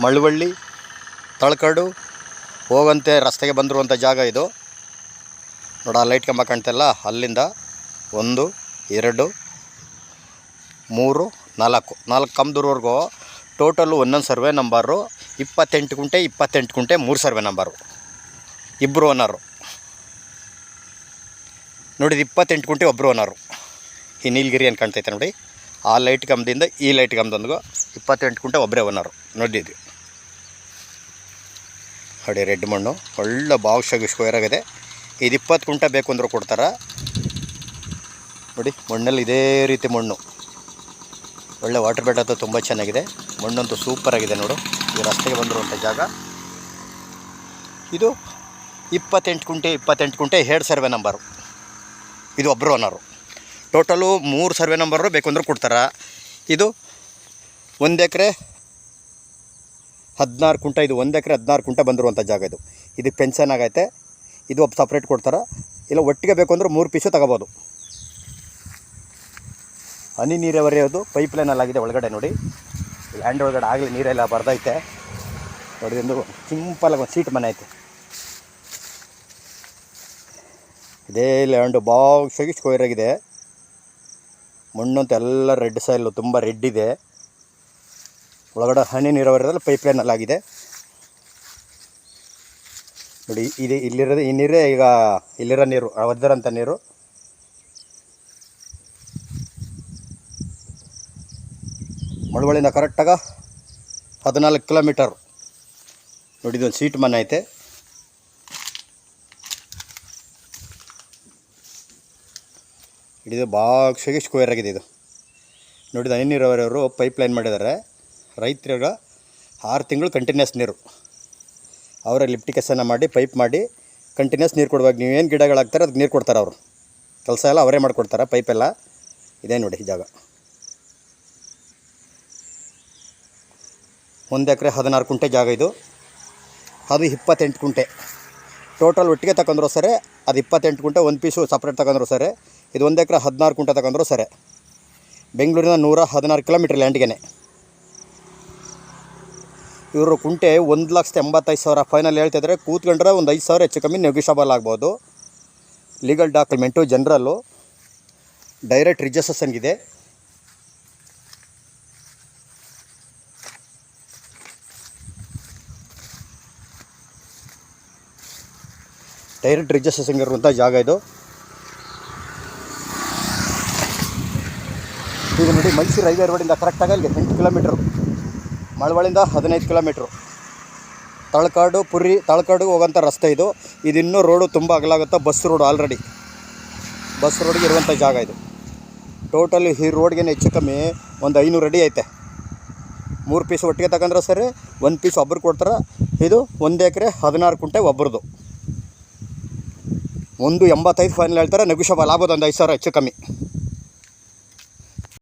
ಮಳವಳ್ಳಿ ತಳಕಾಡು ಹೋಗಂತೆ ರಸ್ತೆಗೆ ಬಂದಿರುವಂಥ ಜಾಗ ಇದು. ನೋಡ ಲೈಟ್ ಕಂಬ ಕಾಣ್ತಲ್ಲ, ಅಲ್ಲಿಂದ 1 2 3 4 ಕಂಬದೂರವರೆಗೂ ಟೋಟಲ್ಲು ಒಂದೊಂದು ಸರ್ವೆ ನಂಬರು 28 ಗುಂಟೆ 28 ಗುಂಟೆ 3 ಸರ್ವೆ ನಂಬರು. ಇಬ್ಬರು ಓನರು ನೋಡಿದ 28 ಗುಂಟೆ ಒಬ್ಬರು ಓನರು. ಈ ನೀಲಗಿರಿ ಏನು ಕಾಣ್ತೈತೆ ನೋಡಿ, ಆ ಲೈಟ್ ಕಂಬದಿಂದ ಈ ಲೈಟ್ ಕಂಬದೊಂದಿಗೂ 28 ಗುಂಟೆ ಒಬ್ಬರೇ ಓನರು ನೋಡಿದ್ವಿ. ನೋಡಿ ರೆಡ್ ಮಣ್ಣು ಒಳ್ಳೆ ಬಾವುಶಾಗಿ ಸ್ಕ್ವೇರ್ ಆಗಿದೆ. ಇದು 20 ಗುಂಟೆ ಬೇಕು ಅಂದರೂ ಕೊಡ್ತಾರೆ ನೋಡಿ. ಮಣ್ಣಲ್ಲಿ ಇದೇ ರೀತಿ ಮಣ್ಣು, ಒಳ್ಳೆ ವಾಟರ್ ಬೆಡ್ ಅಂತೂ ತುಂಬ ಚೆನ್ನಾಗಿದೆ. ಮಣ್ಣಂತೂ ಸೂಪರಾಗಿದೆ ನೋಡು. ಈ ರಸ್ತೆಗೆ ಬಂದಿರುವಂಥ ಜಾಗ ಇದು. 28 ಗುಂಟೆ 2 ಸರ್ವೆ ನಂಬರು. ಇದು ಒಬ್ಬರು ಓನರು. ಟೋಟಲು 3 ಸರ್ವೆ ನಂಬರು ಬೇಕು ಅಂದರೂ ಕೊಡ್ತಾರೆ. ಇದು 1 ಎಕರೆ 16 ಗುಂಟೆ. ಇದು 1 ಎಕರೆ 16 ಗುಂಟೆ ಬಂದಿರುವಂಥ ಜಾಗ ಇದು. ಇದಕ್ಕೆ ಪೆನ್ಷನ್ ಆಗೈತೆ. ಇದು ಒಬ್ಬ ಸಪ್ರೇಟ್ ಕೊಡ್ತಾರೆ. ಇಲ್ಲ ಒಟ್ಟಿಗೆ ಬೇಕು ಅಂದ್ರೆ 3 ಪೀಸು ತಗೋಬೋದು. ಹನಿ ನೀರಾವರಿ ಅದು ಪೈಪ್ ಲೈನಲ್ಲಾಗಿದೆ ಒಳಗಡೆ ನೋಡಿ. ಲ್ಯಾಂಡ್ ಒಳಗಡೆ ಆಗಲಿ ನೀರೆಲ್ಲ ಬರ್ದೈತೆ ನೋಡಿ. ಒಂದು ಸಿಂಪಲಾಗಿ ಒಂದು ಸೀಟ್ ಮನೆ ಐತೆ. ಇದೇ ಲ್ಯಾಂಡು ಬಾವುಶಾಗಿ ಸ್ಕ್ವೇರ್ ಆಗಿದೆ. ಮಣ್ಣಂತೂ ಎಲ್ಲ ರೆಡ್ ಸಾಯಿಲು, ತುಂಬ ರೆಡ್ ಇದೆ. ಒಳಗಡೆ ಹನಿ ನೀರಾವರಿಯಲ್ಲಿ ಪೈಪ್ ಲೈನಲ್ಲಾಗಿದೆ ನೋಡಿ. ಇದು ಇಲ್ಲಿರೋದು ಈ ನೀರೇ, ಈಗ ಇಲ್ಲಿರೋ ನೀರು ಒದ್ದರಂಥ ನೀರು. ಮಳವಳ್ಳಿಯಿಂದ ಕರೆಕ್ಟಾಗ 14 ಕಿಲೋಮೀಟರ್ ನೋಡಿ. ಇದೊಂದು ಸೀಟ್ ಮನೆ ಐತೆ. ಇದು ಬಾಕ್ಸಾಗಿ ಸ್ಕ್ವೇರ್ ಆಗಿದೆ ಇದು ನೋಡಿದ. ಹನಿ ನೀರಾವರಿಯವರು ಪೈಪ್ ಲೈನ್ ಮಾಡಿದ್ದಾರೆ. ರೈತರಿಗೆ 6 ತಿಂಗಳು ಕಂಟಿನ್ಯೂಸ್ ನೀರು ಅವರೇ ಲಿಫ್ಟಿಕೇಶನ್ನ ಮಾಡಿ ಪೈಪ್ ಮಾಡಿ ಕಂಟಿನ್ಯೂಸ್ ನೀರು ಕೊಡ್ಬೇಕು. ನೀವೇನು ಗಿಡಗಳಾಗ್ತಾರೆ ಅದಕ್ಕೆ ನೀರು ಕೊಡ್ತಾರೆ ಅವರು. ಕೆಲಸ ಎಲ್ಲ ಅವರೇ ಮಾಡಿಕೊಡ್ತಾರೆ. ಪೈಪೆಲ್ಲ ಇದೇ ನೋಡಿ ಜಾಗ. 1 ಎಕರೆ 16 ಗುಂಟೆ ಜಾಗ ಇದು. ಅದು 28 ಗುಂಟೆ ಟೋಟಲ್ ಒಟ್ಟಿಗೆ ತಗೊಂಡ್ರು ಸರಿ. ಅದು 28 ಗುಂಟೆ, 1 ಪೀಸು ಸಪ್ರೇಟ್ ತಗೊಂಡ್ರು ಸರಿ. ಇದು 1 ಎಕರೆ 16 ಗುಂಟೆ ತಗೊಂಡ್ರು ಸರಿ. ಬೆಂಗಳೂರಿನ 116 ಕಿಲೋಮೀಟ್ರ್ ಲ್ಯಾಂಡ್ಗೆ. ಇವರು ಕುಂಟೆ 1,85,000 ಫೈನಲ್ ಹೇಳ್ತಿದ್ರೆ. ಕೂತ್ಕೊಂಡ್ರೆ ಒಂದು 5,000 ಹೆಚ್ಚು ಕಮ್ಮಿ ನೆಗೋಷಿಯಬಲ್ ಆಗ್ಬೋದು. ಲೀಗಲ್ ಡಾಕ್ಯುಮೆಂಟು ಜನರಲ್ಲು ಡೈರೆಕ್ಟ್ ರಿಜಿಸ್ಟ್ರೇಷನ್ಗಿದೆ. ಡೈರೆಕ್ಟ್ ರಿಜಿಸ್ಟ್ರೇಷನ್ ಇರುವಂಥ ಜಾಗ ಇದು. ಈಗ ನೋಡಿ ಮೈಸೂರು ಹೈವೇ ರೋಡಿಂದ ಕರೆಕ್ಟಾಗಿ ಅಲ್ಲಿಗೆ 8 ಕಿಲೋಮೀಟ್ರು. ಮಳವಳ್ಳಿಯಿಂದ 15 ಕಿಲೋಮೀಟ್ರು. ತಳಕಾಡು ಹೋಗೋಂಥ ರಸ್ತೆ ಇದು. ಇನ್ನೂ ರೋಡು ತುಂಬ ಅಗಲಾಗುತ್ತೆ. ಬಸ್ ರೋಡು ಆಲ್ರೆಡಿ ಬಸ್ ರೋಡಿಗೆ ಇರುವಂಥ ಜಾಗ ಇದು. ಟೋಟಲ್ ಈ ರೋಡ್ಗೆ ಹೆಚ್ಚು ಕಮ್ಮಿ ಒಂದು 500 ಅಡಿ ಐತೆ. 3 ಪೀಸ್ ಒಟ್ಟಿಗೆ ತಗೊಂಡ್ರೆ ಸರಿ. 1 ಪೀಸ್ ಒಬ್ಬರು ಕೊಡ್ತಾರೆ. ಇದು 1 ಎಕರೆ 16 ಗುಂಟೆ ಒಬ್ಬರದು. 185 ಫೈನಲ್ ಹೇಳ್ತಾರೆ. ನೆಗೋಷಿಯಬಲ್ ಆಗ್ಬೋದು, ಒಂದು 5,000 ಹೆಚ್ಚು ಕಮ್ಮಿ.